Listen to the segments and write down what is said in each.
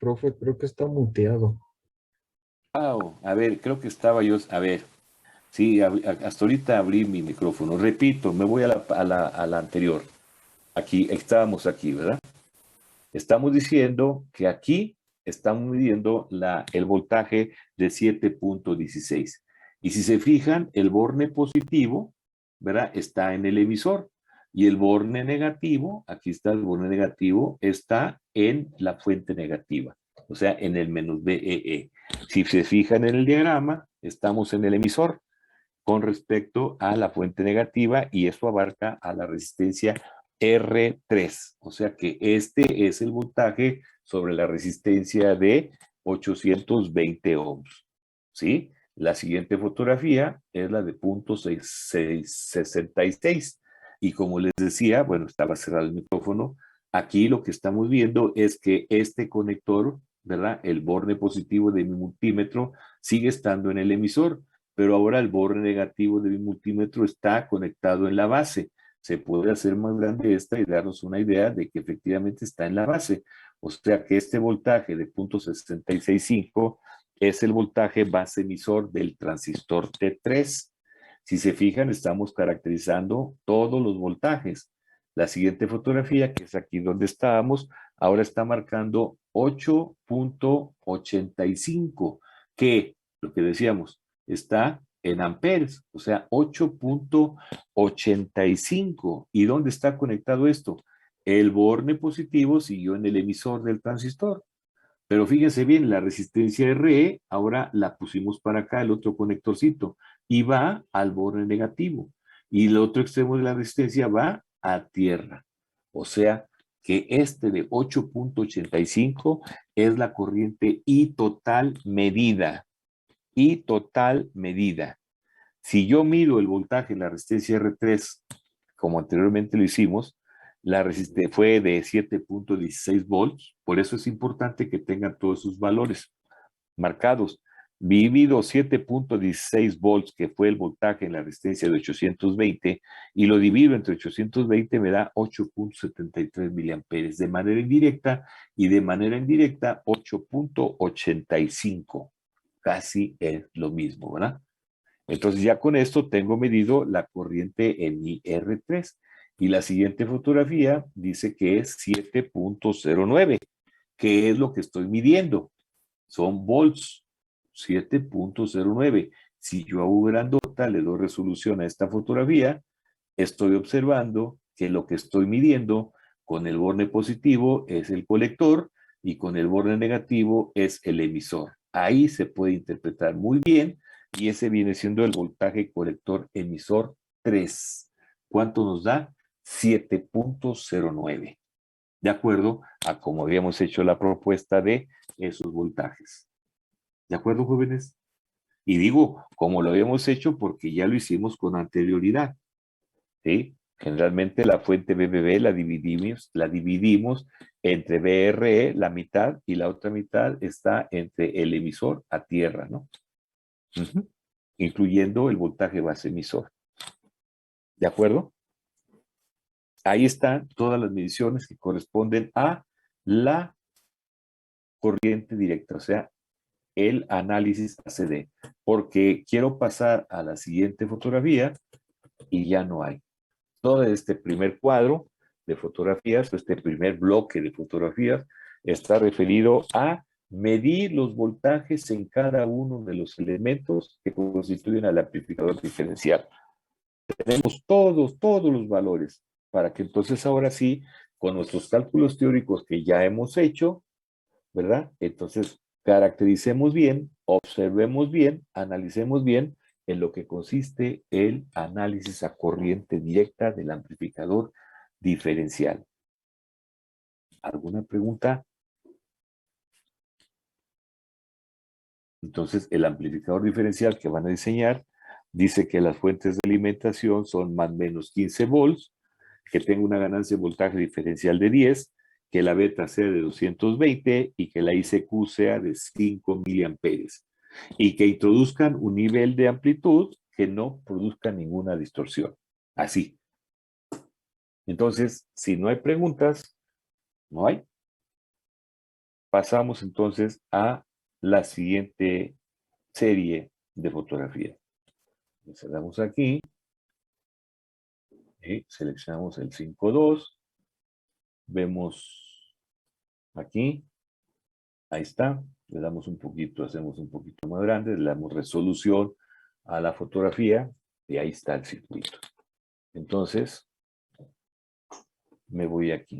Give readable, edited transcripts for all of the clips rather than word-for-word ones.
Profe, creo que está muteado. Wow, a ver, creo que estaba yo, a ver, sí, hasta ahorita abrí mi micrófono. Repito, me voy a la anterior. Aquí, estábamos aquí, ¿verdad? Estamos diciendo que aquí estamos midiendo el voltaje de 7.16. Y si se fijan, el borne positivo, ¿verdad? Está en el emisor. Y el borne negativo, aquí está el borne negativo, está en la fuente negativa. O sea, en el menos BEE. Si se fijan en el diagrama, estamos en el emisor con respecto a la fuente negativa y eso abarca a la resistencia R3. O sea que este es el voltaje sobre la resistencia de 820 ohms. ¿Sí? La siguiente fotografía es la de punto 66. Y como les decía, bueno, estaba cerrado el micrófono. Aquí lo que estamos viendo es que este conector, ¿verdad? El borne positivo de mi multímetro sigue estando en el emisor, pero ahora el borne negativo de mi multímetro está conectado en la base. Se puede hacer más grande esta y darnos una idea de que efectivamente está en la base. O sea que este voltaje de 0.665 es el voltaje base emisor del transistor T3. Si se fijan, estamos caracterizando todos los voltajes. La siguiente fotografía, que es aquí donde estábamos, ahora está marcando 8.85, que, lo que decíamos, está en amperes, o sea, 8.85. ¿Y dónde está conectado esto? El borne positivo siguió en el emisor del transistor. Pero fíjense bien, la resistencia RE ahora la pusimos para acá, el otro conectorcito, y va al borne negativo. Y el otro extremo de la resistencia va a tierra. O sea que este de 8.85 es la corriente I total medida. I total medida. Si yo mido el voltaje en la resistencia R3, como anteriormente lo hicimos, la resistencia fue de 7.16 volts, por eso es importante que tengan todos sus valores marcados. Divido 7.16 volts, que fue el voltaje en la resistencia de 820, y lo divido entre 820, me da 8.73 miliamperes de manera indirecta, y de manera indirecta 8.85. Casi es lo mismo, ¿verdad? Entonces ya con esto tengo medido la corriente en mi R3. Y la siguiente fotografía dice que es 7.09. ¿Qué es lo que estoy midiendo? Son volts. 7.09. Si yo hago grandota, le doy resolución a esta fotografía, estoy observando que lo que estoy midiendo con el borne positivo es el colector y con el borne negativo es el emisor. Ahí se puede interpretar muy bien y ese viene siendo el voltaje colector emisor 3. ¿Cuánto nos da? 7.09. De acuerdo a como habíamos hecho la propuesta de esos voltajes. ¿De acuerdo, jóvenes? Y digo, como lo habíamos hecho porque ya lo hicimos con anterioridad. ¿Sí? Generalmente la fuente BBB la dividimos entre BRE, la mitad, y la otra mitad está entre el emisor a tierra, ¿no? Uh-huh. Incluyendo el voltaje base emisor. ¿De acuerdo? Ahí están todas las mediciones que corresponden a la corriente directa, o sea, el análisis ACD. Porque quiero pasar a la siguiente fotografía y ya no hay. Todo este primer cuadro de fotografías, este primer bloque de fotografías, está referido a medir los voltajes en cada uno de los elementos que constituyen al amplificador diferencial. Tenemos todos los valores para que entonces ahora sí, con nuestros cálculos teóricos que ya hemos hecho, ¿verdad? Entonces, caractericemos bien, observemos bien, analicemos bien en lo que consiste el análisis a corriente directa del amplificador diferencial. ¿Alguna pregunta? Entonces, el amplificador diferencial que van a diseñar dice que las fuentes de alimentación son más o menos 15 volts, que tenga una ganancia de voltaje diferencial de 10, que la beta sea de 220 y que la ICQ sea de 5 miliamperes. Y que introduzcan un nivel de amplitud que no produzca ninguna distorsión. Así. Entonces, si no hay preguntas, no hay. pasamos entonces a la siguiente serie de fotografías. Cerramos aquí. Seleccionamos el 5.2. Vemos aquí. Ahí está. Le damos un poquito, hacemos un poquito más grande, le damos resolución a la fotografía y ahí está el circuito. Entonces, me voy aquí.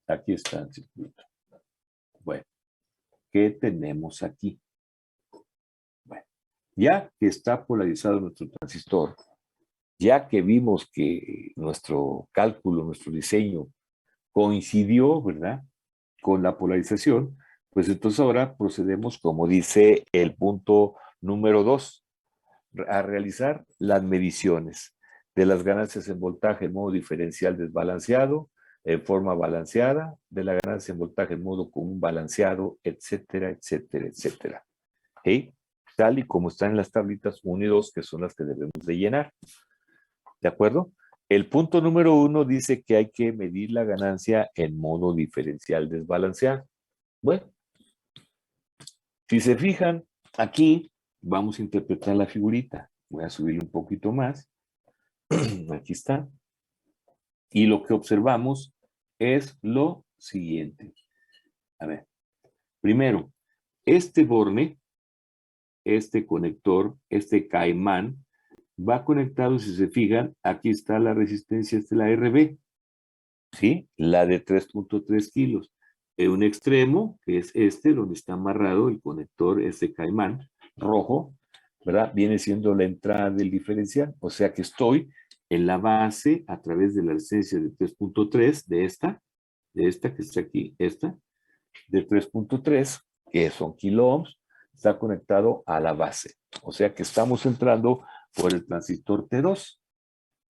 Aquí está el circuito. Bueno, ¿qué tenemos aquí? Bueno, ya que está polarizado nuestro transistor, ya que vimos que nuestro cálculo, nuestro diseño coincidió, ¿verdad?, con la polarización, pues entonces ahora procedemos, como dice el punto número 2, a realizar las mediciones de las ganancias en voltaje en modo diferencial desbalanceado, en forma balanceada, de la ganancia en voltaje en modo común balanceado, etcétera, etcétera, etcétera. ¿Okay? Tal y como están en las tablitas 1 y 2, que son las que debemos de llenar. ¿De acuerdo? El punto número 1 dice que hay que medir la ganancia en modo diferencial desbalanceado. Bueno, si se fijan, aquí vamos a interpretar la figurita. Voy a subirle un poquito más. Aquí está. Y lo que observamos es lo siguiente. A ver, primero, este borne, este conector, este caimán, va conectado, si se fijan, aquí está la resistencia, esta es la RB, ¿sí? La de 3.3 kilos. En un extremo, que es este, donde está amarrado el conector, este caimán rojo, ¿verdad? Viene siendo la entrada del diferencial, o sea que estoy en la base a través de la resistencia de 3.3, de esta que está aquí, esta, de 3.3, que son kilo ohms, está conectado a la base. O sea que estamos entrando por el transistor T2,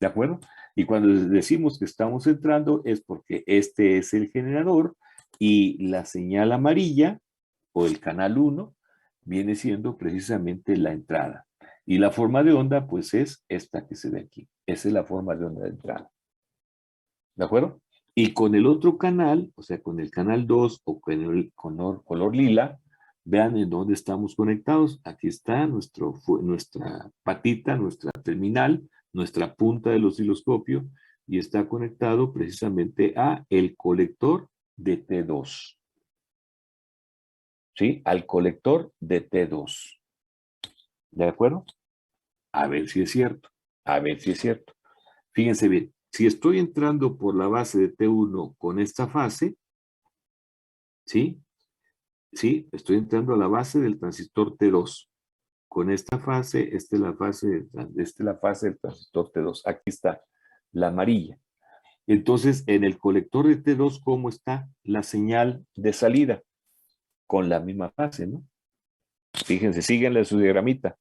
¿de acuerdo? Y cuando decimos que estamos entrando es porque este es el generador y la señal amarilla o el canal 1 viene siendo precisamente la entrada. Y la forma de onda pues es esta que se ve aquí. Esa es la forma de onda de entrada. ¿De acuerdo? Y con el otro canal, o sea, con el canal 2 o con el color lila, vean en dónde estamos conectados. Aquí está nuestra patita, nuestra terminal, nuestra punta del osciloscopio, y está conectado precisamente a el colector de T2. ¿Sí? Al colector de T2. ¿De acuerdo? A ver si es cierto. A ver si es cierto. Fíjense bien. Si estoy entrando por la base de T1 con esta fase, ¿sí? Sí, estoy entrando a la base del transistor T2. Con esta fase, esta es la fase del transistor T2. Aquí está, la amarilla. Entonces, en el colector de T2, ¿cómo está la señal de salida? Con la misma fase, ¿no? Fíjense, síguenle su diagramita.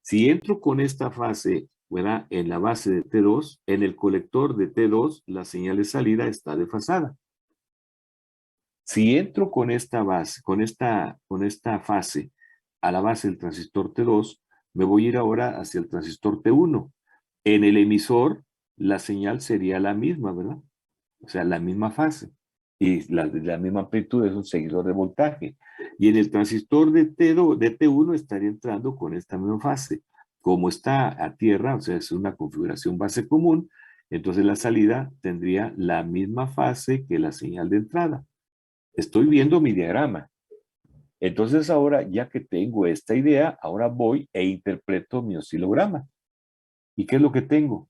Si entro con esta fase, ¿verdad?, en la base de T2, en el colector de T2, la señal de salida está desfasada. Si entro con esta base, con esta fase a la base del transistor T2, me voy a ir ahora hacia el transistor T1. En el emisor, la señal sería la misma, ¿verdad? O sea, la misma fase. Y la misma amplitud es un seguidor de voltaje. Y en el transistor de T1 estaría entrando con esta misma fase. Como está a tierra, o sea, es una configuración base común, entonces la salida tendría la misma fase que la señal de entrada. Estoy viendo mi diagrama. Entonces ahora, ya que tengo esta idea, ahora voy e interpreto mi oscilograma. ¿Y qué es lo que tengo?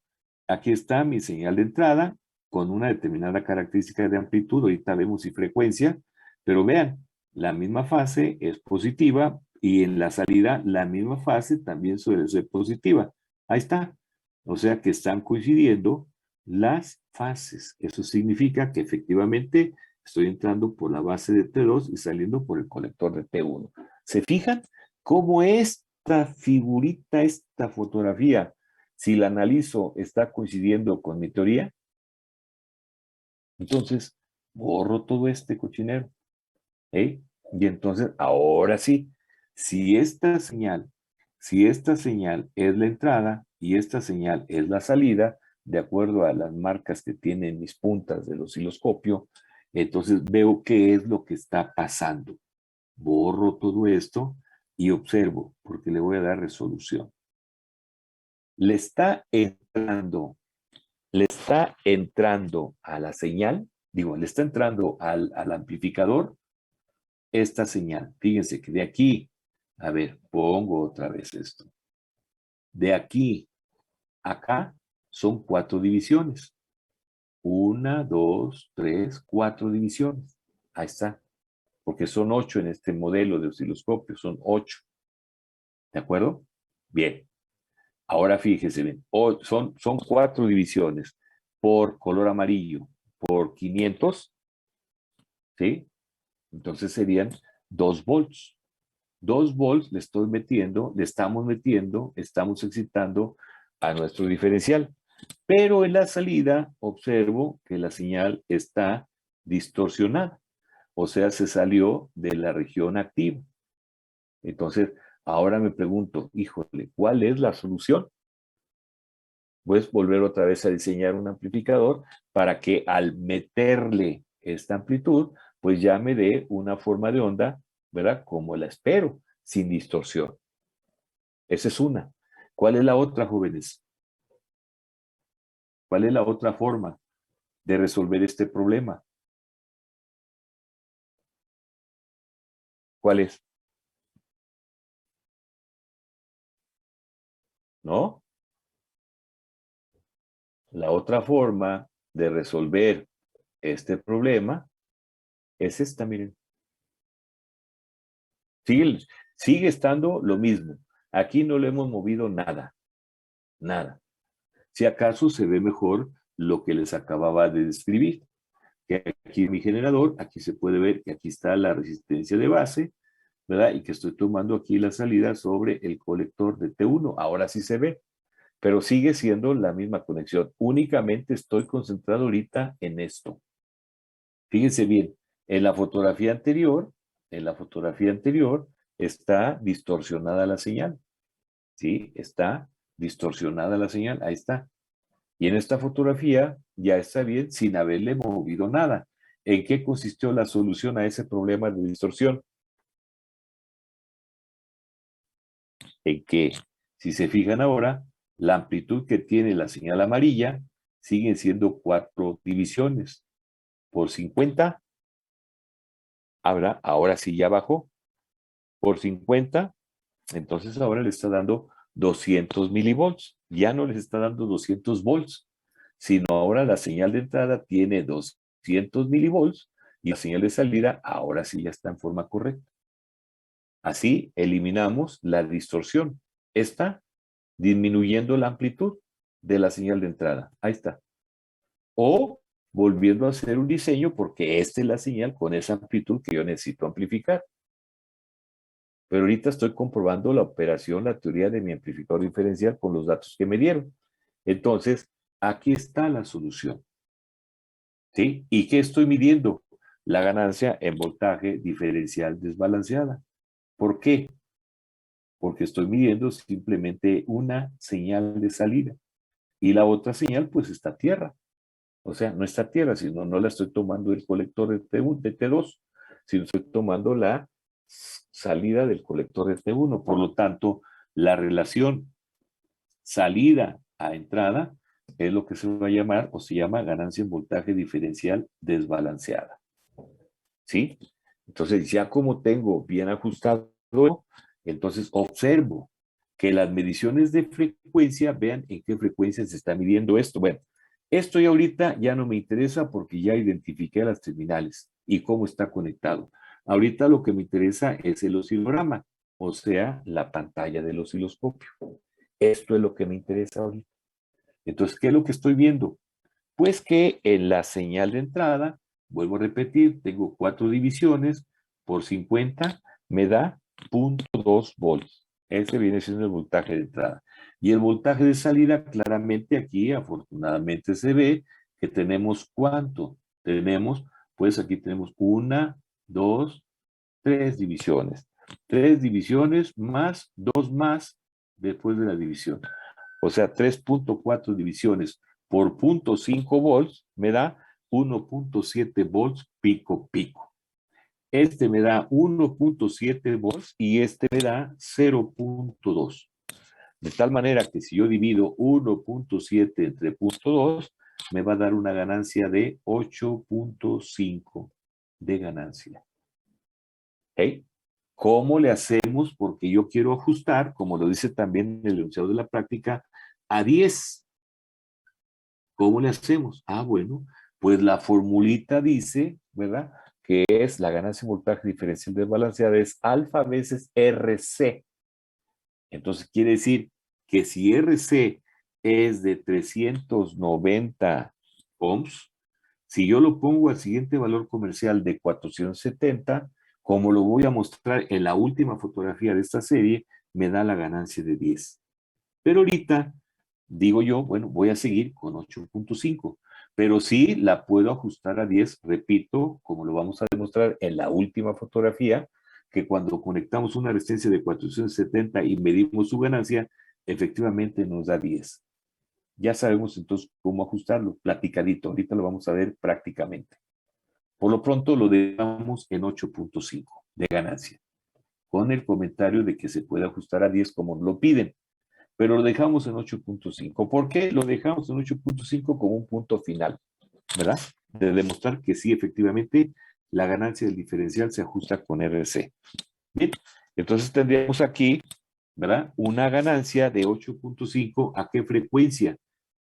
Aquí está mi señal de entrada con una determinada característica de amplitud. Ahorita vemos y frecuencia, pero vean, la misma fase es positiva y en la salida la misma fase también suele ser positiva. Ahí está. O sea que están coincidiendo las fases. Eso significa que efectivamente estoy entrando por la base de T2 y saliendo por el colector de T1. ¿Se fijan cómo esta figurita, esta fotografía, si la analizo, está coincidiendo con mi teoría? Entonces, borro todo este cochinero. ¿Eh? Y entonces, ahora sí, si esta señal es la entrada y esta señal es la salida, de acuerdo a las marcas que tienen mis puntas del osciloscopio, Entonces veo qué es lo que está pasando. Borro todo esto y observo, porque le voy a dar resolución. Le está entrando a la señal, digo, le está entrando al amplificador esta señal. Fíjense que de aquí, a ver, pongo otra vez esto. De aquí a acá son 4 divisiones. 1, 2, 3, 4 divisiones. Ahí está. Porque son 8 en este modelo de osciloscopio, son 8. ¿De acuerdo? Bien. Ahora fíjese bien, son 4 divisiones por color amarillo, por 500, ¿sí? Entonces serían 2 volts. 2 volts le estamos excitando a nuestro diferencial. Pero en la salida observo que la señal está distorsionada. O sea, se salió de la región activa. Entonces, ahora me pregunto, híjole, ¿cuál es la solución? Pues volver otra vez a diseñar un amplificador para que al meterle esta amplitud, pues ya me dé una forma de onda, ¿verdad? Como la espero, sin distorsión. Esa es una. ¿Cuál es la otra, jóvenes? ¿Cuál es la otra forma de resolver este problema? ¿Cuál es? ¿No? La otra forma de resolver este problema es esta, miren. Sigue estando lo mismo. Aquí no le hemos movido nada. Nada. Si acaso se ve mejor lo que les acababa de describir. Que aquí en mi generador, aquí se puede ver que aquí está la resistencia de base, ¿verdad? Y que estoy tomando aquí la salida sobre el colector de T1. Ahora sí se ve, pero sigue siendo la misma conexión. Únicamente estoy concentrado ahorita en esto. Fíjense bien, en la fotografía anterior, está distorsionada la señal. ¿Sí? Está distorsionada la señal. Ahí está. Y en esta fotografía ya está bien sin haberle movido nada. ¿En qué consistió la solución a ese problema de distorsión? En que, si se fijan ahora, la amplitud que tiene la señal amarilla siguen siendo 4 divisiones por 50. Ahora sí ya bajó por 50. Entonces ahora le está dando 200 milivolts. Ya no les está dando 200 volts, sino ahora la señal de entrada tiene 200 milivolts y la señal de salida ahora sí ya está en forma correcta. Así eliminamos la distorsión. Está disminuyendo la amplitud de la señal de entrada. Ahí está. O volviendo a hacer un diseño porque esta es la señal con esa amplitud que yo necesito amplificar. Pero ahorita estoy comprobando la operación, la teoría de mi amplificador diferencial con los datos que me dieron. Entonces, aquí está la solución. ¿Sí? ¿Y qué estoy midiendo? La ganancia en voltaje diferencial desbalanceada. ¿Por qué? Porque estoy midiendo simplemente una señal de salida. Y la otra señal, pues, está a tierra. O sea, no está a tierra, sino no la estoy tomando del colector de T2, sino estoy tomando la salida del colector de T1. Por lo tanto, la relación salida a entrada es lo que se va a llamar o se llama ganancia en voltaje diferencial desbalanceada. ¿Sí? Entonces, ya como tengo bien ajustado, entonces observo que las mediciones de frecuencia, vean en qué frecuencia se está midiendo esto. Bueno, esto ya ahorita ya no me interesa porque ya identifiqué las terminales y cómo está conectado. Ahorita lo que me interesa es el oscilograma, o sea, la pantalla del osciloscopio. Esto es lo que me interesa ahorita. Entonces, ¿qué es lo que estoy viendo? Pues que en la señal de entrada, vuelvo a repetir, tengo 4 divisiones por 50, me da 0.2 volts. Ese viene siendo el voltaje de entrada. Y el voltaje de salida, claramente aquí, afortunadamente se ve que tenemos ¿cuánto? Tenemos, pues aquí tenemos 1, 2, 3 divisiones. 3 divisiones más 2 más después de la división. O sea, 3.4 divisiones por 0.5 volts me da 1.7 volts pico pico. Este me da 1.7 volts y este me da 0.2. De tal manera que si yo divido 1.7 entre 0.2, me va a dar una ganancia de 8.5 de ganancia. ¿Okay? ¿Cómo le hacemos? Porque yo quiero ajustar, como lo dice también el enunciado de la práctica, a 10. ¿Cómo le hacemos? Ah, bueno, pues la formulita dice, ¿verdad? Que es la ganancia voltaje diferencial desbalanceada es alfa veces RC. Entonces quiere decir que si RC es de 390 ohms, si yo lo pongo al siguiente valor comercial de 470, como lo voy a mostrar en la última fotografía de esta serie, me da la ganancia de 10. Pero ahorita, digo yo, bueno, voy a seguir con 8.5, pero sí la puedo ajustar a 10, repito, como lo vamos a demostrar en la última fotografía, que cuando conectamos una resistencia de 470 y medimos su ganancia, efectivamente nos da 10. Ya sabemos entonces cómo ajustarlo, platicadito. Ahorita lo vamos a ver prácticamente. Por lo pronto lo dejamos en 8.5 de ganancia, con el comentario de que se puede ajustar a 10 como lo piden, pero lo dejamos en 8.5. ¿Por qué lo dejamos en 8.5 como un punto final? ¿Verdad? De demostrar que sí, efectivamente, la ganancia del diferencial se ajusta con RC. Bien, entonces tendríamos aquí, ¿verdad? Una ganancia de 8.5, ¿a qué frecuencia?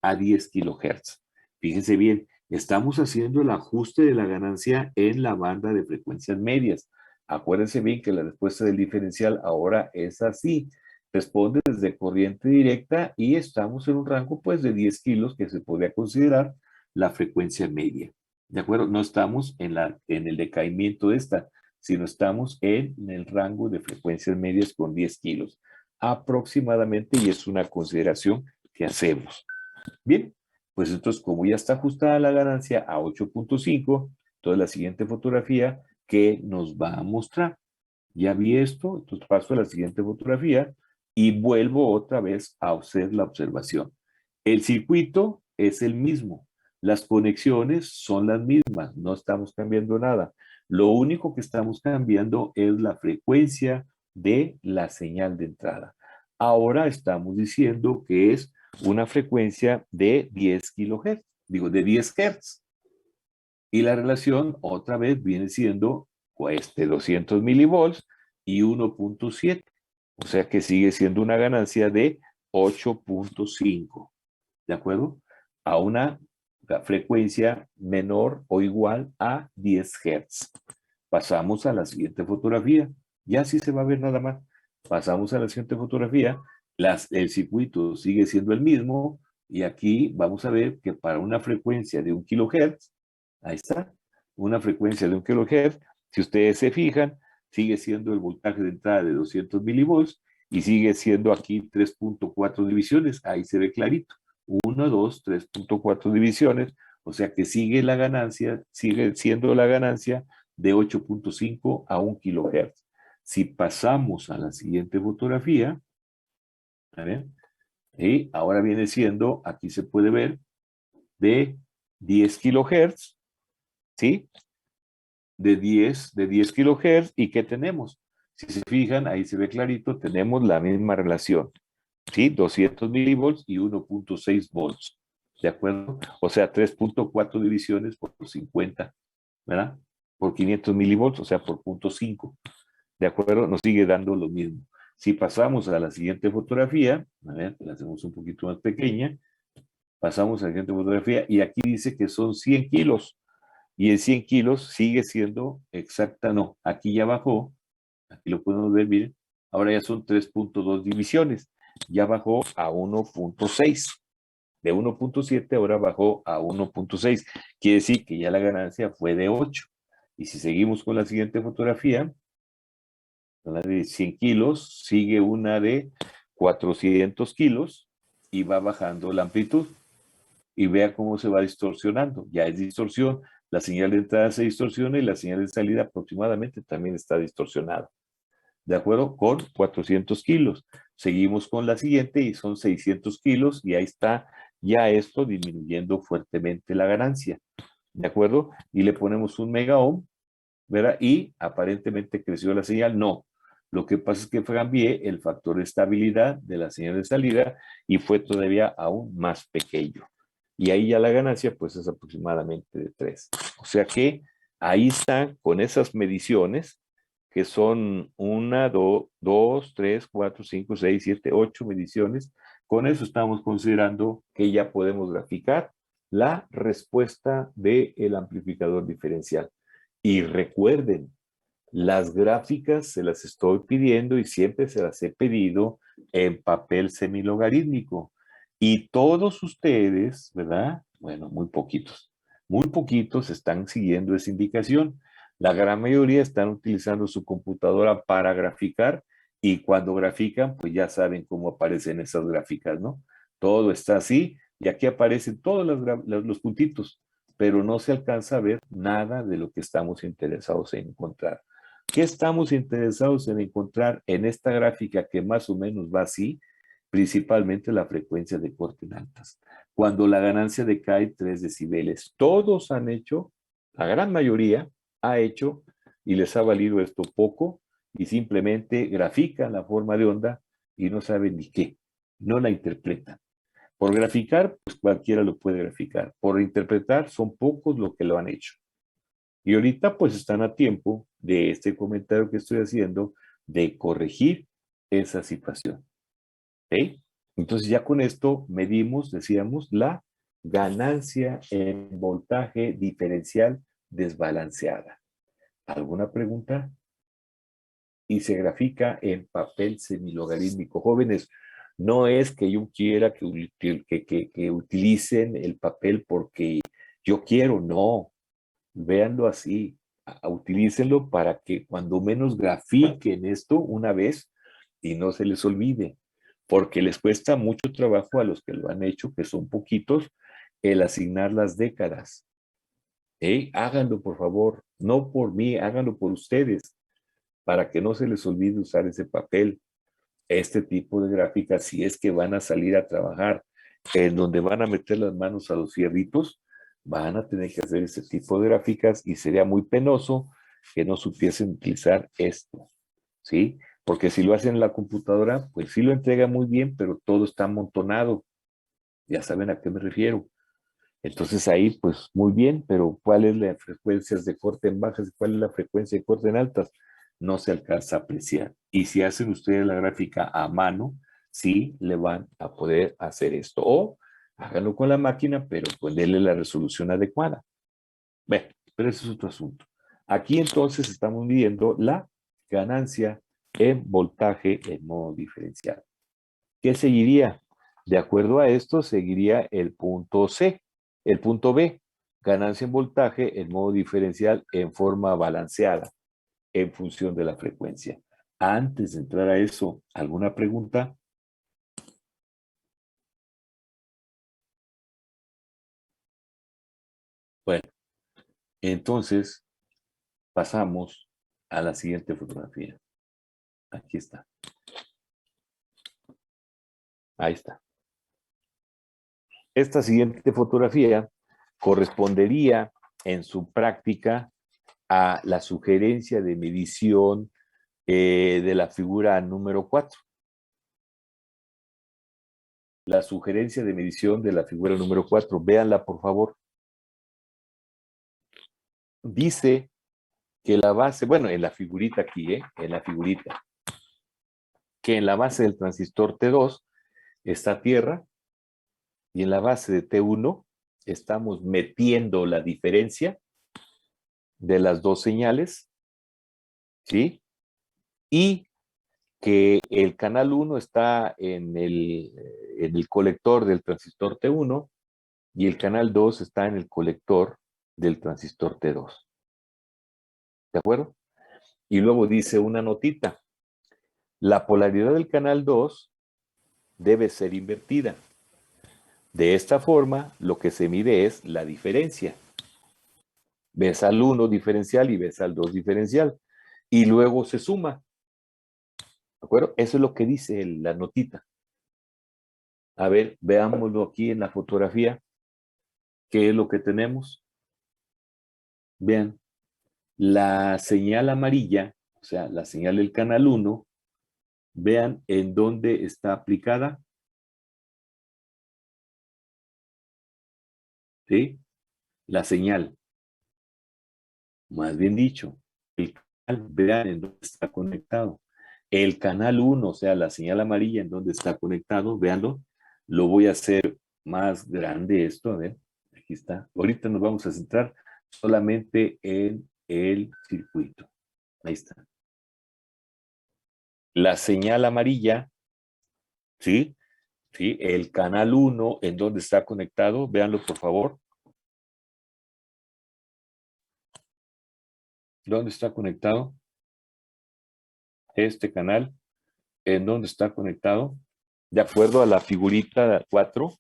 A 10 kilohertz. Fíjense bien, estamos haciendo el ajuste de la ganancia en la banda de frecuencias medias. Acuérdense bien que la respuesta del diferencial ahora es así. Responde desde corriente directa y estamos en un rango pues de 10 kilos que se podría considerar la frecuencia media. ¿De acuerdo? No estamos en el decaimiento de esta, sino estamos en el rango de frecuencias medias con 10 kilos aproximadamente, y es una consideración que hacemos. Bien, pues entonces como ya está ajustada la ganancia a 8.5, entonces la siguiente fotografía que nos va a mostrar. Ya vi esto, entonces paso a la siguiente fotografía y vuelvo otra vez a hacer la observación. El circuito es el mismo, las conexiones son las mismas, no estamos cambiando nada. Lo único que estamos cambiando es la frecuencia de la señal de entrada. Ahora estamos diciendo que es una frecuencia de 10 kilohertz, digo, de 10 hertz. Y la relación otra vez viene siendo pues, de 200 milivolts y 1.7. O sea que sigue siendo una ganancia de 8.5. ¿De acuerdo? A una frecuencia menor o igual a 10 Hz. Pasamos a la siguiente fotografía. Ya sí se va a ver nada más. Pasamos a la siguiente fotografía. El circuito sigue siendo el mismo. Y aquí vamos a ver que para una frecuencia de 1 kHz, ahí está, una frecuencia de 1 kHz, si ustedes se fijan, sigue siendo el voltaje de entrada de 200 milivolts y sigue siendo aquí 3.4 divisiones. Ahí se ve clarito. 1, 2, 3.4 divisiones, o sea que sigue la ganancia, sigue siendo la ganancia de 8.5 a 1 kHz. Si pasamos a la siguiente fotografía, a ver, y ahora viene siendo, aquí se puede ver, de 10 kHz, ¿sí? De 10 kHz, ¿y qué tenemos? Si se fijan, ahí se ve clarito, tenemos la misma relación. ¿Sí? 200 milivolts y 1.6 volts. ¿De acuerdo? O sea, 3.4 divisiones por 50, ¿verdad? Por 500 milivolts, o sea, por 0.5. ¿De acuerdo? Nos sigue dando lo mismo. Si pasamos a la siguiente fotografía, a ver, la hacemos un poquito más pequeña, pasamos a la siguiente fotografía y aquí dice que son 100 kilos. Y en 100 kilos sigue siendo exacta, no, aquí ya bajó, aquí lo podemos ver, miren, ahora ya son 3.2 divisiones, ya bajó a 1.6, de 1.7 ahora bajó a 1.6, quiere decir que ya la ganancia fue de 8. Y si seguimos con la siguiente fotografía, una de 100 kilos, sigue una de 400 kilos y va bajando la amplitud. Y vea cómo se va distorsionando, ya es distorsión, la señal de entrada se distorsiona y la señal de salida aproximadamente también está distorsionada. ¿De acuerdo? Con 400 kilos. Seguimos con la siguiente y son 600 kilos y ahí está ya esto disminuyendo fuertemente la ganancia. ¿de acuerdo? Y le ponemos un megaohm, ¿verdad? Y aparentemente creció la señal. No. Lo que pasa es que cambié el factor de estabilidad de la señal de salida y fue todavía aún más pequeño. Y ahí ya la ganancia pues es aproximadamente de 3. O sea que ahí está con esas mediciones que son 2, 3, 4, 5, 6, 7, 8 mediciones. Con eso estamos considerando que ya podemos graficar la respuesta del amplificador diferencial. Y recuerden, las gráficas se las estoy pidiendo y siempre se las he pedido en papel semilogarítmico. Y todos ustedes, ¿verdad? Bueno, muy poquitos están siguiendo esa indicación. La gran mayoría están utilizando su computadora para graficar y cuando grafican, pues ya saben cómo aparecen esas gráficas, ¿no? Todo está así y aquí aparecen todos los puntitos, pero no se alcanza a ver nada de lo que estamos interesados en encontrar. ¿Qué estamos interesados en encontrar en esta gráfica que más o menos va así? Principalmente la frecuencia de corte en altas. Cuando la ganancia decae 3 decibeles. Todos han hecho, la gran mayoría ha hecho y les ha valido esto poco y simplemente grafican la forma de onda y no saben ni qué, no la interpretan. Por graficar, pues cualquiera lo puede graficar. Por interpretar, son pocos los que lo han hecho. Y ahorita pues están a tiempo de este comentario que estoy haciendo de corregir esa situación. ¿Ok? Entonces ya con esto medimos, decíamos, la ganancia en voltaje diferencial desbalanceada. ¿Alguna pregunta? Y se grafica en papel semilogarítmico. Jóvenes, no es que yo quiera que utilicen el papel porque yo quiero, no. Véanlo así, utilícenlo para que cuando menos grafiquen esto una vez y no se les olvide, porque les cuesta mucho trabajo a los que lo han hecho, que son poquitos, el asignar las décadas. Háganlo, por favor, no por mí, háganlo por ustedes, para que no se les olvide usar ese papel, este tipo de gráficas, si es que van a salir a trabajar, en donde van a meter las manos a los fierritos, van a tener que hacer ese tipo de gráficas y sería muy penoso que no supiesen utilizar esto, ¿sí? Porque si lo hacen en la computadora, pues sí lo entrega muy bien, pero todo está amontonado. Ya saben a qué me refiero. Entonces ahí, pues muy bien, pero ¿cuál es la frecuencia de corte en bajas y cuál es la frecuencia de corte en altas? No se alcanza a apreciar. Y si hacen ustedes la gráfica a mano, sí le van a poder hacer esto. O háganlo con la máquina, pero ponerle la resolución adecuada. Bueno, pero ese es otro asunto. Aquí entonces estamos midiendo la ganancia en voltaje en modo diferencial. ¿Qué seguiría? De acuerdo a esto, seguiría el punto C, el punto B, ganancia en voltaje en modo diferencial en forma balanceada, en función de la frecuencia. Antes de entrar a eso, ¿alguna pregunta? Bueno, entonces pasamos a la siguiente fotografía. Aquí está. Ahí está. Esta siguiente fotografía correspondería en su práctica a la sugerencia de medición de la figura número 4. La sugerencia de medición de la figura número 4. Véanla, por favor. Dice que la base, bueno, en la figurita aquí, en la figurita, que en la base del transistor T2 está tierra y en la base de T1 estamos metiendo la diferencia de las dos señales, ¿sí? Y que el canal 1 está en el colector del transistor T1 y el canal 2 está en el colector del transistor T2. ¿De acuerdo? Y luego dice una notita. La polaridad del canal 2 debe ser invertida. De esta forma, lo que se mide es la diferencia. Ves al 1 diferencial y ves al 2 diferencial. Y luego se suma. ¿De acuerdo? Eso es lo que dice la notita. A ver, veámoslo aquí en la fotografía. ¿Qué es lo que tenemos? Vean, la señal amarilla, o sea, la señal del canal 1, vean en dónde está aplicada. ¿Sí? La señal, más bien dicho, el canal, vean en dónde está conectado. El canal 1, o sea, la señal amarilla en dónde está conectado, véanlo. Lo voy a hacer más grande esto, a ver, aquí está. Ahorita nos vamos a centrar solamente en el circuito. Ahí está. La señal amarilla, ¿sí? ¿Sí? El canal 1 en dónde está conectado, véanlo por favor. ¿Dónde está conectado? Este canal, ¿en dónde está conectado? De acuerdo a la figurita 4,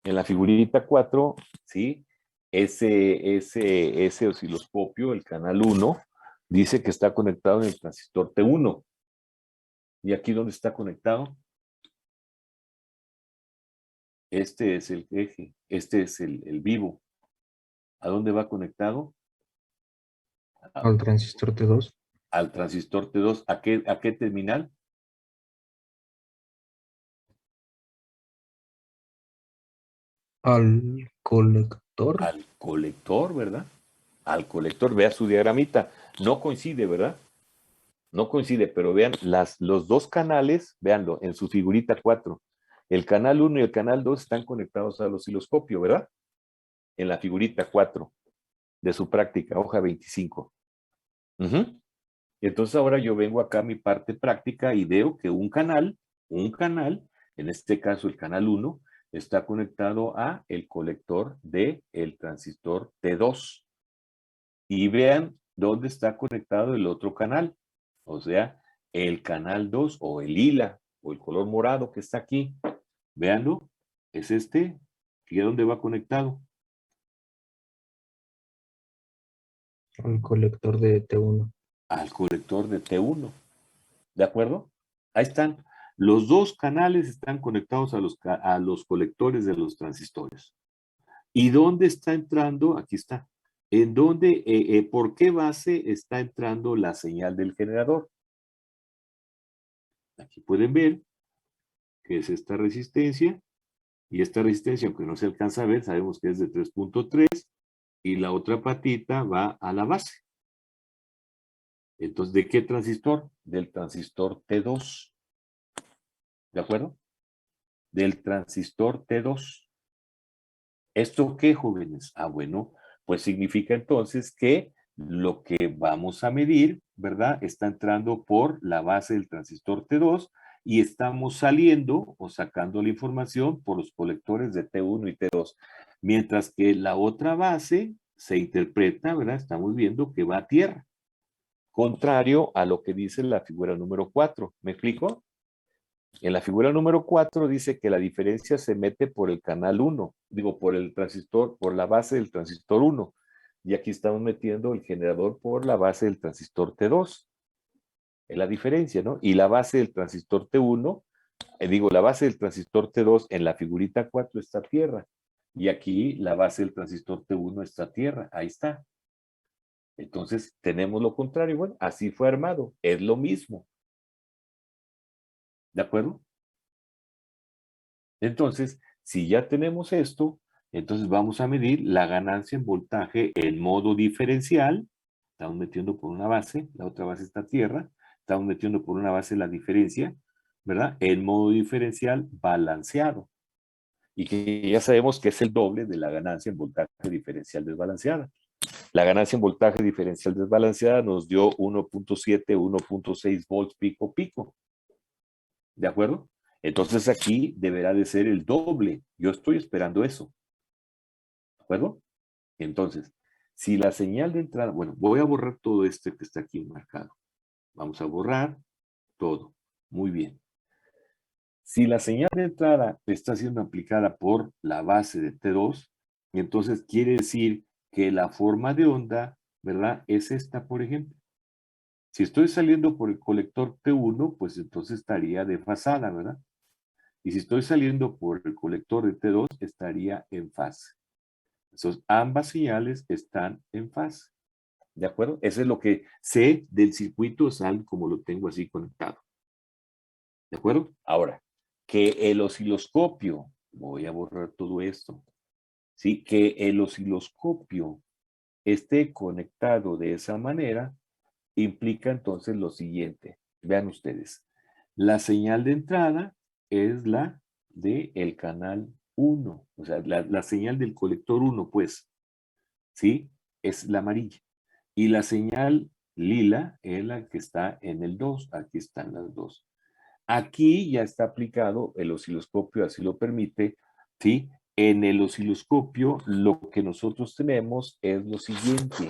en la figurita 4, ¿sí? Ese osciloscopio, el canal 1, dice que está conectado en el transistor T1. ¿Y aquí dónde está conectado? Este es el eje, este es el vivo. ¿A dónde va conectado? Al transistor T2. Al transistor T2. ¿A qué terminal? Al colector. Al colector, ¿verdad? Al colector, vea su diagramita. No coincide, ¿verdad? No coincide, pero vean los dos canales, véanlo, en su figurita 4. El canal 1 y el canal 2 están conectados al osciloscopio, ¿verdad? En la figurita 4 de su práctica, hoja 25. Uh-huh. Y entonces ahora yo vengo acá a mi parte práctica y veo que un canal, en este caso el canal 1, está conectado a el colector del transistor T2. Y vean dónde está conectado el otro canal. O sea, el canal 2 o el lila o el color morado que está aquí. Véanlo, es este. ¿Y a dónde va conectado? Al colector de T1. Al colector de T1. ¿De acuerdo? Ahí están. Los dos canales están conectados a los colectores de los transistores. ¿Y dónde está entrando? Aquí está. ¿En dónde, por qué base está entrando la señal del generador? Aquí pueden ver que es esta resistencia, y esta resistencia, aunque no se alcanza a ver, sabemos que es de 3.3, y la otra patita va a la base. Entonces, ¿de qué transistor? Del transistor T2. ¿De acuerdo? Del transistor T2. ¿Esto qué, jóvenes? Ah, bueno, pues significa entonces que lo que vamos a medir, ¿verdad? Está entrando por la base del transistor T2 y estamos saliendo o sacando la información por los colectores de T1 y T2. Mientras que la otra base se interpreta, ¿verdad? Estamos viendo que va a tierra. Contrario a lo que dice la figura número 4. ¿Me explico? En la figura número 4 dice que la diferencia se mete por el canal 1, digo, por el transistor, por la base del transistor 1. Y aquí estamos metiendo el generador por la base del transistor T2. Es la diferencia, ¿no? Y la base del transistor T1, la base del transistor T2 en la figurita 4 está tierra. Y aquí la base del transistor T1 está tierra. Ahí está. Entonces tenemos lo contrario. Bueno, así fue armado. Es lo mismo. ¿De acuerdo? Entonces, si ya tenemos esto, entonces vamos a medir la ganancia en voltaje en modo diferencial. Estamos metiendo por una base, la otra base está a tierra. Estamos metiendo por una base la diferencia, ¿verdad? En modo diferencial balanceado. Y que ya sabemos que es el doble de la ganancia en voltaje diferencial desbalanceada. La ganancia en voltaje diferencial desbalanceada nos dio 1.7, 1.6 volts pico pico. ¿De acuerdo? Entonces aquí deberá de ser el doble. Yo estoy esperando eso. ¿De acuerdo? Entonces, si la señal de entrada, bueno, voy a borrar todo esto que está aquí marcado. Vamos a borrar todo. Muy bien. Si la señal de entrada está siendo aplicada por la base de T2, entonces quiere decir que la forma de onda, ¿verdad? Es esta, por ejemplo. Si estoy saliendo por el colector T1, pues entonces estaría desfasada, ¿verdad? Y si estoy saliendo por el colector de T2, estaría en fase. Entonces, ambas señales están en fase. ¿De acuerdo? Eso es lo que sé del circuito SAL como lo tengo así conectado. ¿De acuerdo? Ahora, que el osciloscopio, voy a borrar todo esto, ¿sí? Que el osciloscopio esté conectado de esa manera, implica entonces lo siguiente. Vean ustedes. La señal de entrada es la del canal 1, o sea, la señal del colector 1, pues, ¿sí? Es la amarilla. Y la señal lila es la que está en el 2. Aquí están las dos. Aquí ya está aplicado el osciloscopio, así lo permite, ¿sí? En el osciloscopio lo que nosotros tenemos es lo siguiente,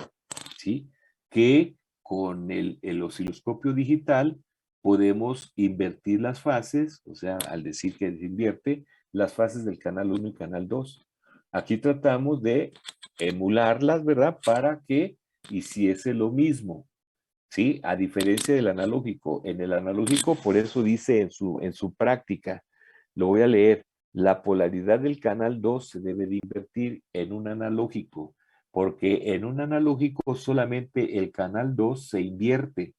¿sí? Que con el osciloscopio digital podemos invertir las fases, o sea, al decir que se invierte, las fases del canal 1 y canal 2. Aquí tratamos de emularlas, ¿verdad? Para que hiciese lo mismo, ¿sí? A diferencia del analógico. En el analógico, por eso dice en su práctica, lo voy a leer, la polaridad del canal 2 se debe de invertir en un analógico, porque en un analógico solamente el canal 2 se invierte.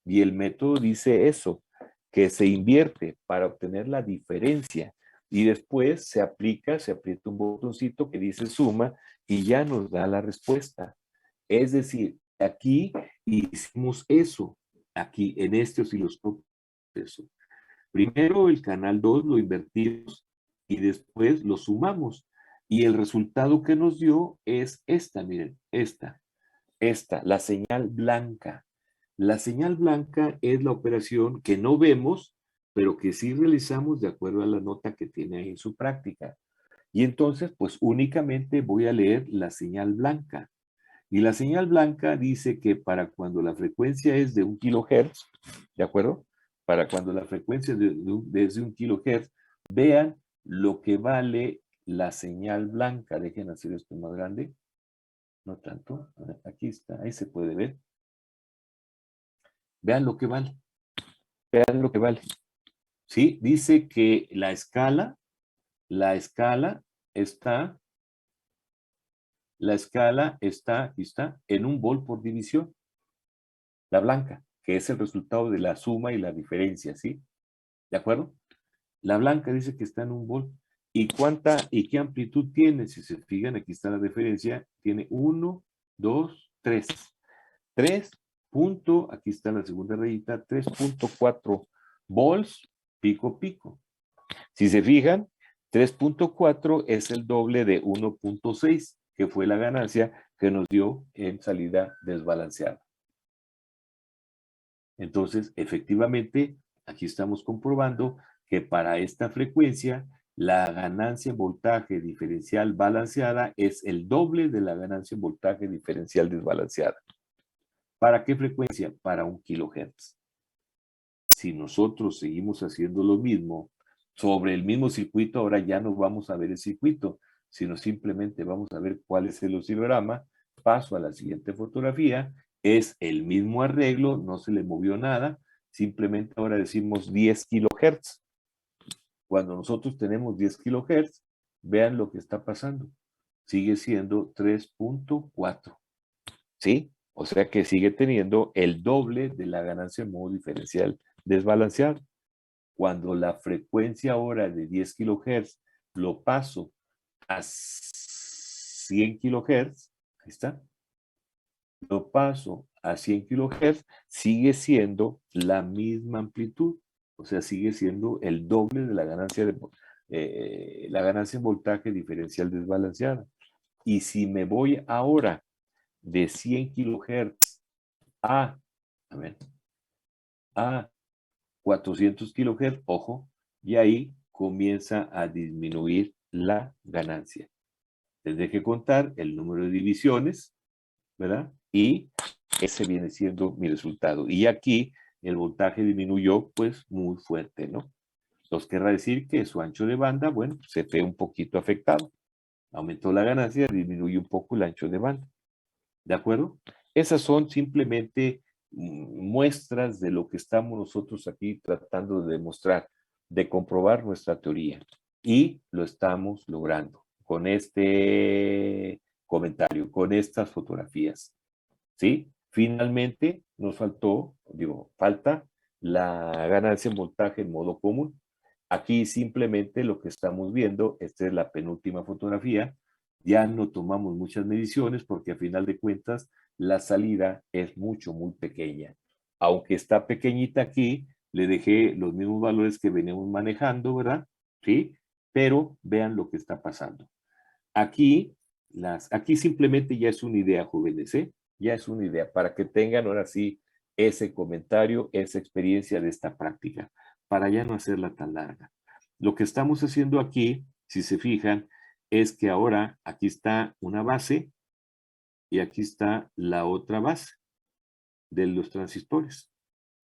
Y el método dice eso, que se invierte para obtener la diferencia. Y después se aplica, se aprieta un botoncito que dice suma y ya nos da la respuesta. Es decir, aquí hicimos eso, aquí en este osciloscopio. Eso. Primero el canal 2 lo invertimos y después lo sumamos. Y el resultado que nos dio es esta, miren, esta, la señal blanca. La señal blanca es la operación que no vemos, pero que sí realizamos de acuerdo a la nota que tiene ahí en su práctica. Y entonces, pues únicamente voy a leer la señal blanca. Y la señal blanca dice que para cuando la frecuencia es de 1 kilohertz, ¿de acuerdo? Para cuando la frecuencia es de 1 kilohertz, vean lo que vale la señal blanca. Dejen hacer esto más grande. No tanto. Aquí está, ahí se puede ver. Vean lo que vale. Vean lo que vale. ¿Sí? Dice que la escala está, aquí está, en 1 volt por división. La blanca, que es el resultado de la suma y la diferencia, ¿sí? ¿De acuerdo? La blanca dice que está en 1 volt. ¿Y qué amplitud tiene? Si se fijan, aquí está la diferencia. Tiene 1, 2, 3. 3 punto, aquí está la segunda rayita, 3.4 volts pico pico. Si se fijan, 3.4 es el doble de 1.6, que fue la ganancia que nos dio en salida desbalanceada. Entonces, efectivamente, aquí estamos comprobando que para esta frecuencia, la ganancia en voltaje diferencial balanceada es el doble de la ganancia en voltaje diferencial desbalanceada. ¿Para qué frecuencia? Para 1 kilohertz. Si nosotros seguimos haciendo lo mismo sobre el mismo circuito, ahora ya no vamos a ver el circuito, sino simplemente vamos a ver cuál es el oscilograma. Paso a la siguiente fotografía. Es el mismo arreglo, no se le movió nada. Simplemente ahora decimos 10 kilohertz. Cuando nosotros tenemos 10 kilohertz, vean lo que está pasando. Sigue siendo 3.4. ¿Sí? O sea que sigue teniendo el doble de la ganancia en modo diferencial desbalanceado. Cuando la frecuencia ahora de 10 kilohertz lo paso a 100 kilohertz, ahí está, lo paso a 100 kilohertz, sigue siendo la misma amplitud, o sea, sigue siendo el doble de la ganancia en voltaje diferencial desbalanceada. Y si me voy ahora de 100 kilohertz a 400 kilohertz, ojo, y ahí comienza a disminuir la ganancia. Tendré que contar el número de divisiones, ¿verdad? Y ese viene siendo mi resultado. Y aquí el voltaje disminuyó, pues, muy fuerte, ¿no? Entonces, querrá decir que su ancho de banda, bueno, se ve un poquito afectado. Aumentó la ganancia, disminuye un poco el ancho de banda. ¿De acuerdo? Esas son simplemente muestras de lo que estamos nosotros aquí tratando de demostrar, de comprobar nuestra teoría. Y lo estamos logrando. con este comentario, con estas fotografías, ¿sí? Finalmente nos falta la ganancia en voltaje en modo común. Aquí simplemente lo que estamos viendo, esta es la penúltima fotografía, ya no tomamos muchas mediciones porque a final de cuentas la salida es muy pequeña. Aunque está pequeñita aquí, le dejé los mismos valores que venimos manejando, ¿verdad? ¿Sí? Pero vean lo que está pasando. Aquí simplemente ya es una idea, jóvenes, ¿eh? Ya es una idea para que tengan ahora sí ese comentario, esa experiencia de esta práctica, para ya no hacerla tan larga. Lo que estamos haciendo aquí, si se fijan, es que ahora aquí está una base y aquí está la otra base de los transistores,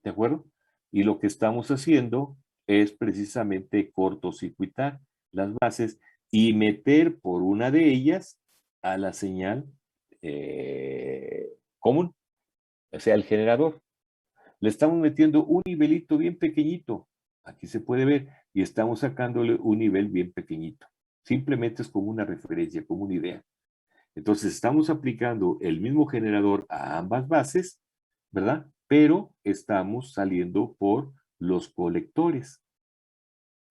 ¿de acuerdo? Y lo que estamos haciendo es precisamente cortocircuitar las bases y meter por una de ellas a la señal común, o sea, el generador. Le estamos metiendo un nivelito bien pequeñito, aquí se puede ver, y estamos sacándole un nivel bien pequeñito. Simplemente es como una referencia, como una idea. Entonces estamos aplicando el mismo generador a ambas bases, ¿verdad? Pero estamos saliendo por los colectores.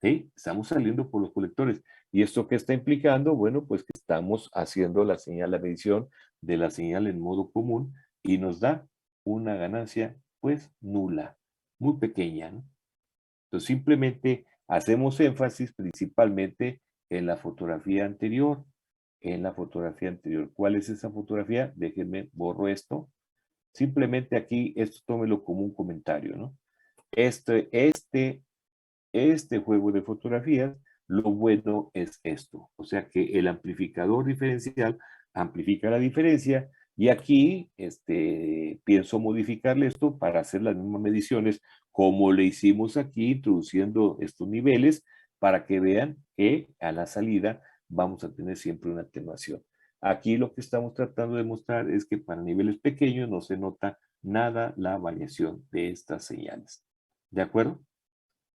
¿Sí? Estamos saliendo por los colectores. ¿Y esto qué está implicando? Bueno, pues que estamos haciendo la medición de la señal en modo común y nos da una ganancia, pues, nula, muy pequeña, ¿no? Entonces, simplemente hacemos énfasis principalmente en la fotografía anterior. En la fotografía anterior. ¿Cuál es esa fotografía? Déjenme, borro esto. Simplemente aquí, esto tómelo como un comentario, ¿no? Este juego de fotografías, lo bueno es esto. O sea que el amplificador diferencial amplifica la diferencia y aquí pienso modificarle esto para hacer las mismas mediciones como le hicimos aquí, introduciendo estos niveles para que vean que a la salida vamos a tener siempre una atenuación. Aquí lo que estamos tratando de mostrar es que para niveles pequeños no se nota nada la variación de estas señales. ¿De acuerdo?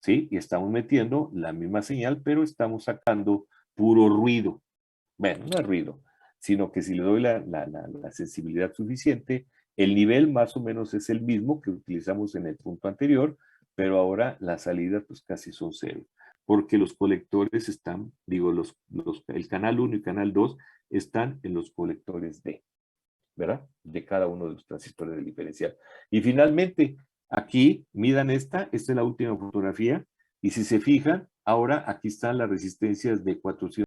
¿Sí? Y estamos metiendo la misma señal, pero estamos sacando puro ruido. Bueno, no es ruido, sino que si le doy la sensibilidad suficiente, el nivel más o menos es el mismo que utilizamos en el punto anterior, pero ahora las salidas pues casi son cero, porque los colectores están, el canal 1 y canal 2 están en los colectores D, ¿verdad? De cada uno de los transistores del diferencial. Y finalmente, aquí, miran esta es la última fotografía, y si se fijan, ahora aquí están las resistencias de 400